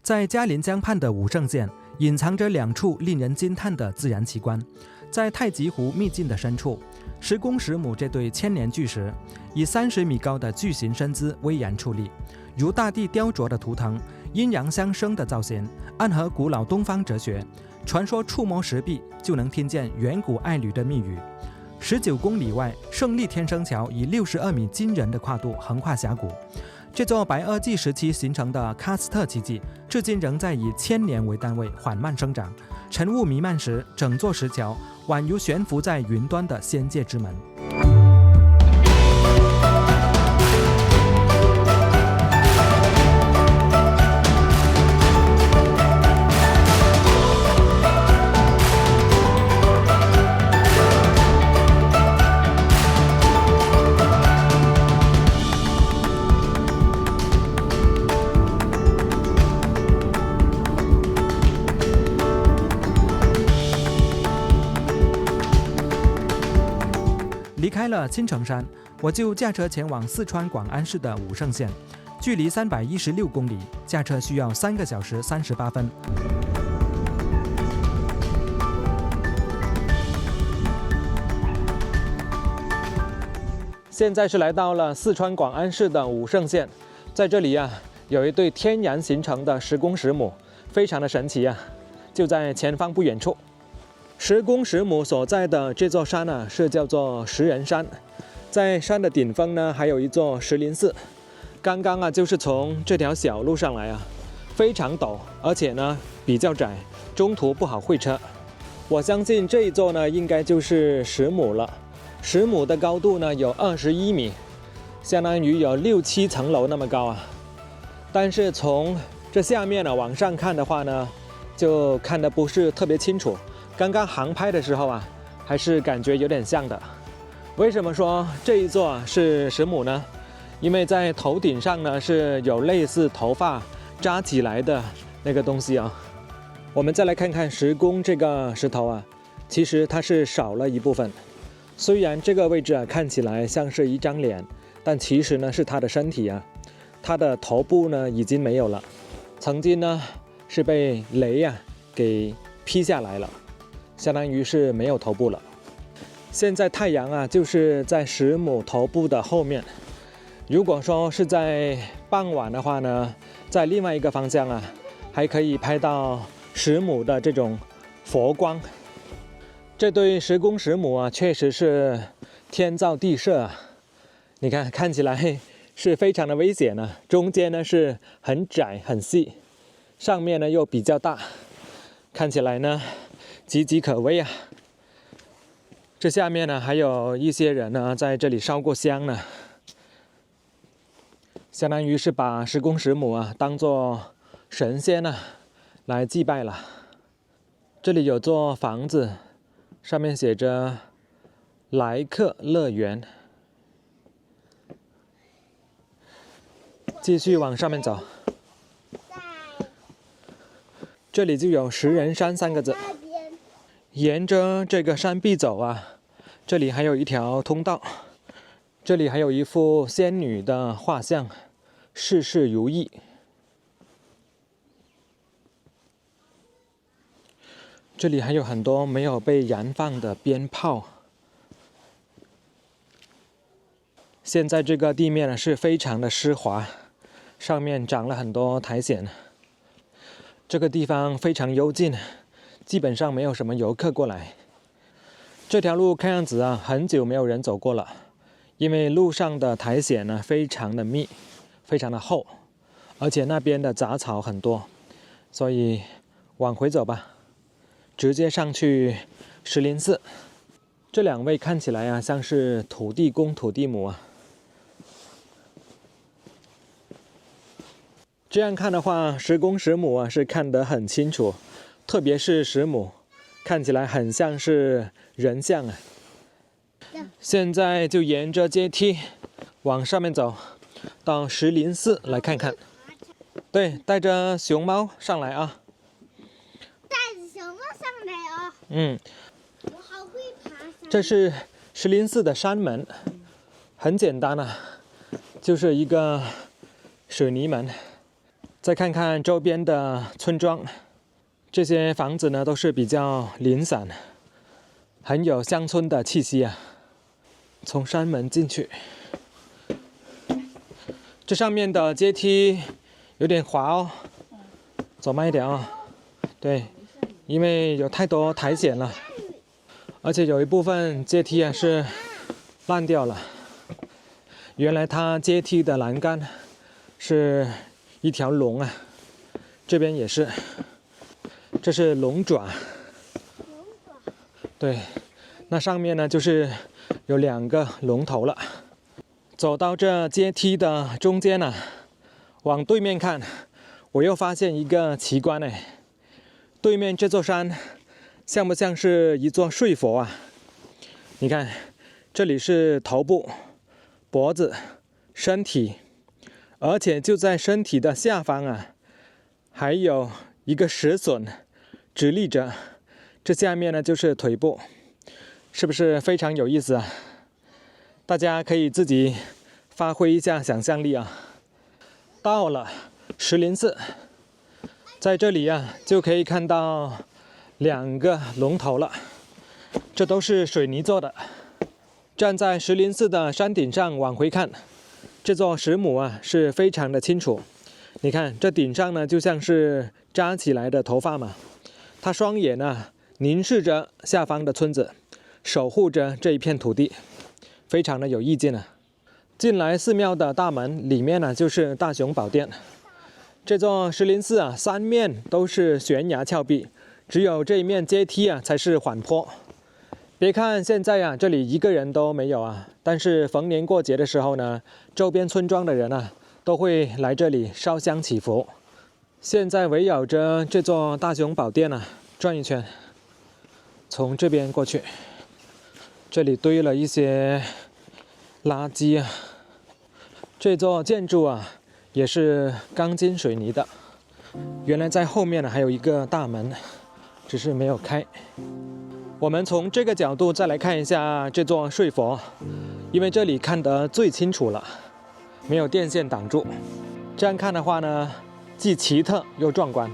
在嘉陵江畔的武圣县，隐藏着2处令人惊叹的自然奇观。在太极湖秘境的深处，石公石母这对千年巨石，以30米高的巨型身姿巍然矗立，如大地雕琢的图腾，阴阳相生的造型，暗合古老东方哲学。传说触摸石壁就能听见远古爱侣的密语。19公里外，胜利天生桥以62米惊人的跨度横跨峡谷。这座白垩纪时期形成的喀斯特奇迹，至今仍在以1000年为单位缓慢生长。晨雾弥漫时，整座石桥宛如悬浮在云端的仙界之门。离开了青城山，我就驾车前往四川广安市的武圣县，距离316公里，驾车需要3个小时38分。现在是来到了四川广安市的武圣县，在这里啊，有一对天然形成的石公石母，非常的神奇啊，就在前方不远处。石公石母所在的这座山呢，是叫做石人山，在山的顶峰呢，还有一座石林寺。刚刚啊，就是从这条小路上来啊，非常陡，而且呢比较窄，中途不好会车。我相信这一座呢，应该就是石母了。石母的高度呢有21米，相当于有6、7层楼那么高啊。但是从这下面呢往上看的话呢，就看得不是特别清楚。刚刚航拍的时候啊，还是感觉有点像的。为什么说这一座是石母呢？因为在头顶上呢是有类似头发扎起来的那个东西啊。我们再来看看石公这个石头啊，其实它是少了一部分。虽然这个位置啊看起来像是一张脸，但其实呢是它的身体啊，它的头部呢已经没有了，曾经呢是被雷啊给劈下来了。相当于是没有头部了。现在太阳啊，就是在石母头部的后面。如果说是在傍晚的话呢，在另外一个方向啊，还可以拍到石母的这种佛光。这对石公石母啊，确实是天造地设啊。你看，看起来是非常的危险啊。中间呢是很窄很细，上面呢又比较大，看起来呢岌岌可危啊！这下面呢还有一些人呢在这里烧过香呢，相当于是把石公石母啊当作神仙呢来祭拜了。这里有座房子，上面写着来客乐园。继续往上面走，这里就有石人山3个字。沿着这个山壁走啊，这里还有一条通道，这里还有一幅仙女的画像，事事如意。这里还有很多没有被燃放的鞭炮。现在这个地面呢是非常的湿滑，上面长了很多苔藓。这个地方非常幽静，基本上没有什么游客过来。这条路看样子啊，很久没有人走过了，因为路上的苔藓呢非常的密，非常的厚，而且那边的杂草很多，所以往回走吧，直接上去石林寺。这2位看起来啊像是土地公土地母啊。这样看的话，石公石母啊是看得很清楚，特别是石母，看起来很像是人像啊。现在就沿着阶梯往上面走，到石林寺来看看。对，带着熊猫上来啊！带着熊猫上来啊！我好会爬山。这是石林寺的山门，很简单啊，就是一个水泥门。再看看周边的村庄，这些房子呢都是比较零散，很有乡村的气息啊。从山门进去，这上面的阶梯有点滑哦，走慢一点啊。对，因为有太多苔藓了，而且有一部分阶梯啊是烂掉了。原来它阶梯的栏杆是一条龙啊，这边也是，这是龙爪。对，那上面呢就是有2个龙头了。走到这阶梯的中间呢，往对面看，我又发现一个奇观哎。对面这座山像不像是一座睡佛啊？你看，这里是头部、脖子、身体，而且就在身体的下方啊，还有一个石笋直立着，这下面呢就是腿部，是不是非常有意思啊？大家可以自己发挥一下想象力啊。到了石林寺，在这里啊就可以看到2个龙头了，这都是水泥做的。站在石林寺的山顶上往回看，这座石母啊是非常的清楚。你看这顶上呢就像是扎起来的头发嘛，它双眼呢凝视着下方的村子，守护着这一片土地，非常的有意境啊。进来寺庙的大门里面呢就是大雄宝殿。这座石林寺啊3面都是悬崖峭壁，只有这一面阶梯啊才是缓坡。别看现在啊这里一个人都没有啊，但是逢年过节的时候呢，周边村庄的人啊都会来这里烧香祈福。现在围绕着这座大雄宝殿啊转一圈，从这边过去，这里堆了一些垃圾啊。这座建筑啊也是钢筋水泥的，原来在后面呢还有一个大门，只是没有开。我们从这个角度再来看一下这座睡佛，因为这里看得最清楚了，没有电线挡住，这样看的话呢既奇特又壮观。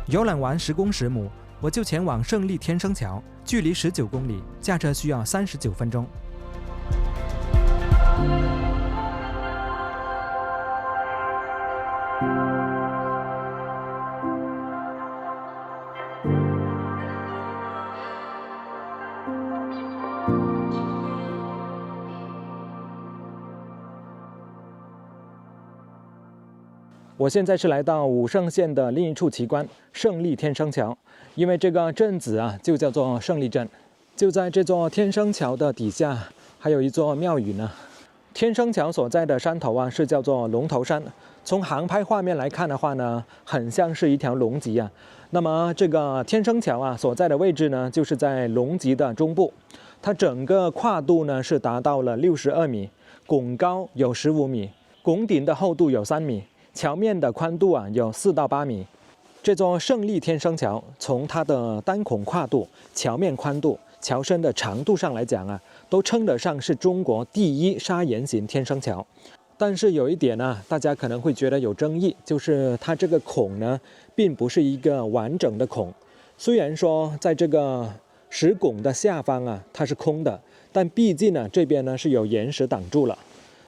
游览完石宫石母，我就前往胜利天生桥，距离19公里，驾车需要39分钟。我现在是来到武胜县的另一处奇观胜利天生桥，因为这个镇子啊就叫做胜利镇。就在这座天生桥的底下还有一座庙宇呢。天生桥所在的山头啊是叫做龙头山，从航拍画面来看的话呢，很像是一条龙脊啊。那么这个天生桥啊所在的位置呢，就是在龙脊的中部，它整个跨度呢是达到了62米，拱高有15米，拱顶的厚度有3米，桥面的宽度啊有4到8米。这座胜利天生桥从它的单孔跨度、桥面宽度、桥身的长度上来讲啊，都称得上是中国第一砂岩型天生桥。但是有一点呢，大家可能会觉得有争议，就是它这个孔呢，并不是一个完整的孔。虽然说在这个石拱的下方啊，它是空的，但毕竟呢，这边呢是有岩石挡住了，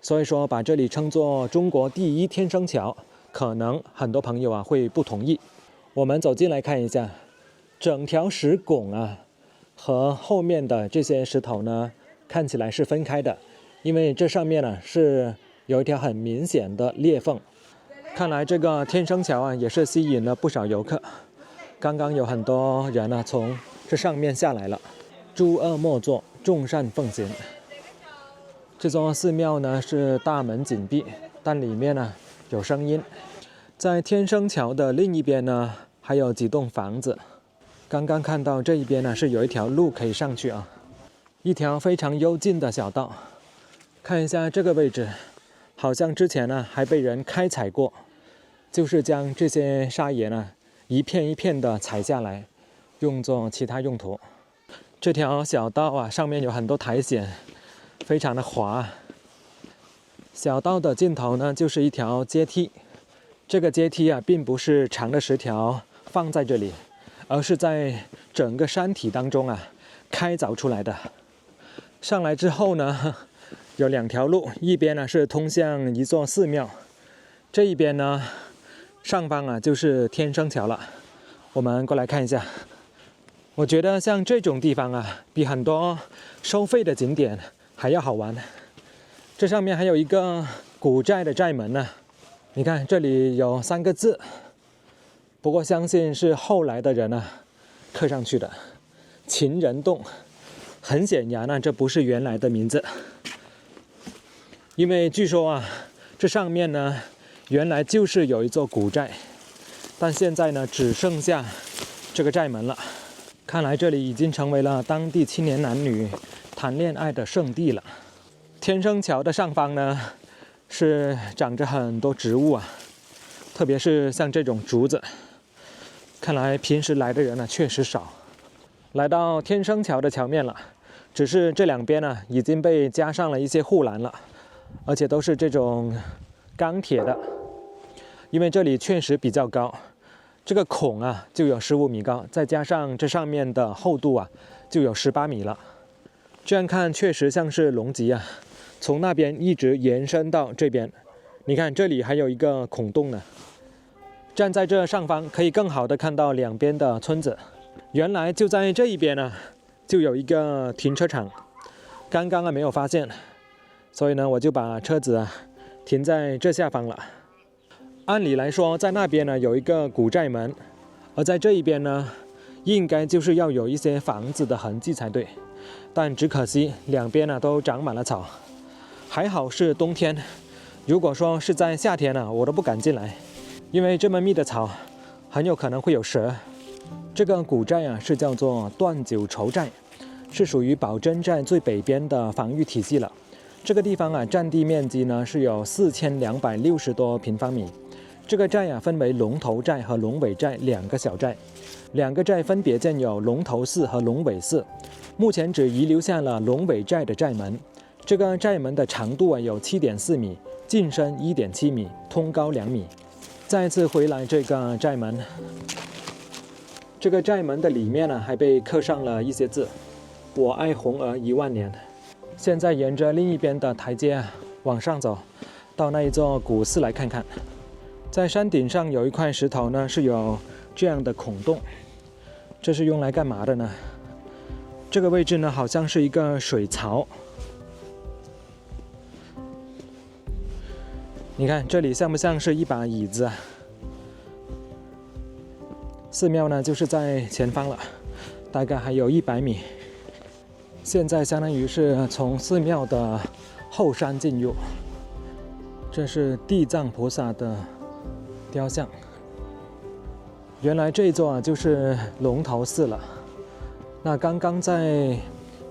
所以说把这里称作中国第一天生桥，可能很多朋友啊会不同意。我们走进来看一下，整条石拱啊和后面的这些石头呢，看起来是分开的，因为这上面呢是有一条很明显的裂缝。看来这个天生桥啊也是吸引了不少游客。刚刚有很多人呢从这上面下来了。诸恶莫作，众善奉行。这座寺庙呢是大门紧闭，但里面呢有声音。在天生桥的另一边呢，还有几栋房子。刚刚看到这一边呢是有一条路可以上去啊，一条非常幽静的小道。看一下这个位置，好像之前呢还被人开采过，就是将这些砂岩呢一片一片的采下来，用作其他用途。这条小道啊上面有很多苔藓，非常的滑。小道的尽头呢就是一条阶梯。这个阶梯啊，并不是长的石条放在这里，而是在整个山体当中啊开凿出来的。上来之后呢，有2条路，一边呢是通向一座寺庙，这一边呢上方啊就是天生桥了。我们过来看一下。我觉得像这种地方啊，比很多收费的景点还要好玩。这上面还有一个古寨的寨门呢。你看这里有3个字，不过相信是后来的人呢刻上去的，情人洞。很显然呢，这不是原来的名字，因为据说啊，这上面呢原来就是有一座古寨，但现在呢只剩下这个寨门了。看来这里已经成为了当地青年男女谈恋爱的圣地了。天生桥的上方呢是长着很多植物啊，特别是像这种竹子。看来平时来的人呢确实少。来到天生桥的桥面了，只是这2边呢已经被加上了一些护栏了，而且都是这种钢铁的，因为这里确实比较高。这个孔啊就有15米高，再加上这上面的厚度啊就有18米了。这样看确实像是龙脊啊，从那边一直延伸到这边。你看这里还有一个孔洞呢。站在这上方可以更好的看到2边的村子。原来就在这一边呢就有一个停车场，刚刚啊没有发现，所以呢我就把车子啊停在这下方了。按理来说在那边呢有一个古寨门，而在这一边呢应该就是要有一些房子的痕迹才对，但只可惜2边呢都长满了草。还好是冬天，如果说是在夏天呢我都不敢进来，因为这么密的草很有可能会有蛇。这个古寨啊是叫做断九仇寨，是属于保真寨最北边的防御体系了。这个地方啊占地面积呢是有4260多平方米。这个寨啊分为龙头寨和龙尾寨2个小寨，2个寨分别建有龙头寺和龙尾寺。目前只遗留下了龙尾寨的寨门。这个寨门的长度啊有7.4米，进深1.7米，通高2米。再次回来这个寨门，这个寨门的里面呢还被刻上了一些字：我爱红儿1万年。现在沿着另一边的台阶往上走，到那一座古寺来看看。在山顶上有一块石头呢是有这样的孔洞，这是用来干嘛的呢？这个位置呢好像是一个水槽。你看这里像不像是一把椅子啊？寺庙呢就是在前方了，大概还有100米。现在相当于是从寺庙的后山进入。这是地藏菩萨的雕像。原来这一座啊就是龙头寺了。那刚刚在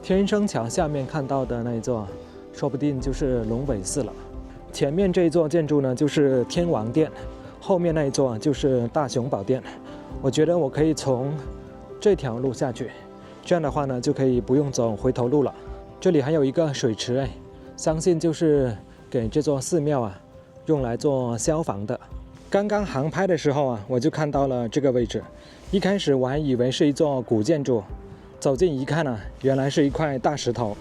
天生桥下面看到的那一座，说不定就是龙尾寺了。前面这一座建筑呢就是天王殿，后面那一座就是大雄宝殿。我觉得我可以从这条路下去，这样的话呢就可以不用走回头路了。这里还有一个水池哎，相信就是给这座寺庙啊用来做消防的。刚刚航拍的时候啊，我就看到了这个位置。一开始我还以为是一座古建筑，走近一看啊，原来是一块大石头。